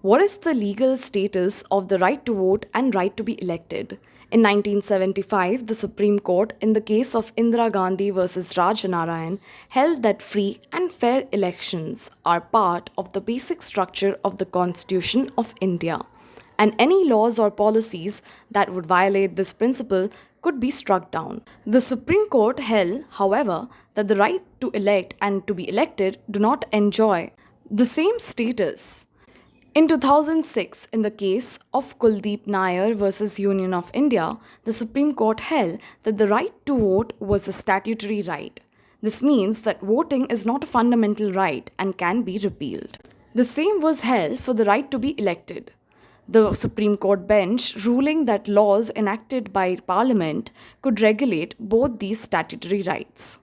What is the legal status of the right to vote and right to be elected? In 1975, the Supreme Court, in the case of Indira Gandhi versus Raj Narayan, held that free and fair elections are part of the basic structure of the Constitution of India, and any laws or policies that would violate this principle could be struck down. The Supreme Court held, however, that the right to elect and to be elected do not enjoy the same status. In 2006, in the case of Kuldeep Nair versus Union of India, the Supreme Court held that the right to vote was a statutory right. This means that voting is not a fundamental right and can be repealed. The same was held for the right to be elected. The Supreme Court bench ruling that laws enacted by Parliament could regulate both these statutory rights.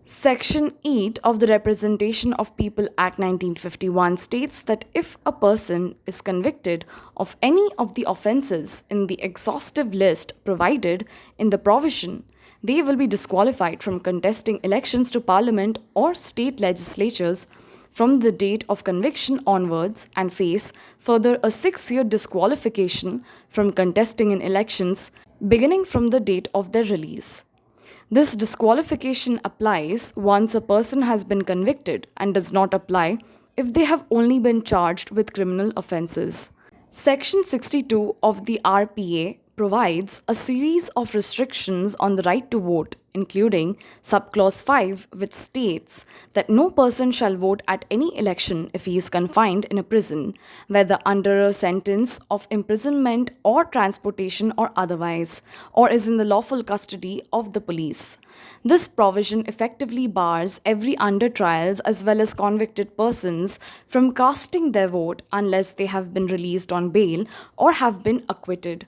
Section 8 of the Representation of People Act 1951 states that if a person is convicted of any of the offences in the exhaustive list provided in the provision, they will be disqualified from contesting elections to Parliament or state legislatures from the date of conviction onwards and face further a 6-year disqualification from contesting in elections beginning from the date of their release. This disqualification applies once a person has been convicted and does not apply if they have only been charged with criminal offences. Section 62 of the RPA provides a series of restrictions on the right to vote, including subclause 5, which states that no person shall vote at any election if he is confined in a prison, whether under a sentence of imprisonment or transportation or otherwise, or is in the lawful custody of the police. This provision effectively bars every under trials as well as convicted persons from casting their vote unless they have been released on bail or have been acquitted.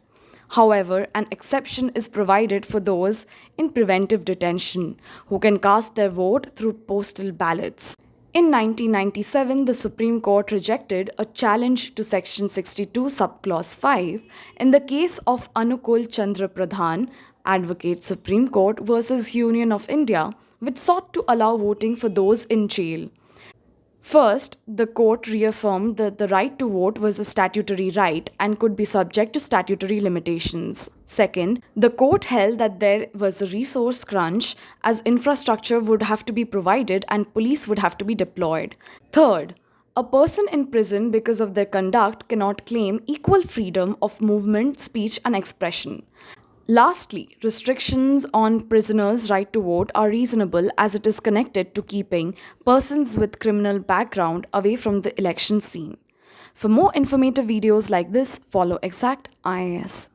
However, an exception is provided for those in preventive detention who can cast their vote through postal ballots. In 1997, the Supreme Court rejected a challenge to Section 62, Subclause 5 in the case of Anukul Chandra Pradhan, Advocate Supreme Court versus Union of India, which sought to allow voting for those in jail. First, the court reaffirmed that the right to vote was a statutory right and could be subject to statutory limitations. Second, the court held that there was a resource crunch as infrastructure would have to be provided and police would have to be deployed. Third, a person in prison because of their conduct cannot claim equal freedom of movement, speech, and expression. Lastly, restrictions on prisoners' right to vote are reasonable as it is connected to keeping persons with criminal background away from the election scene. For more informative videos like this, follow Exact IAS.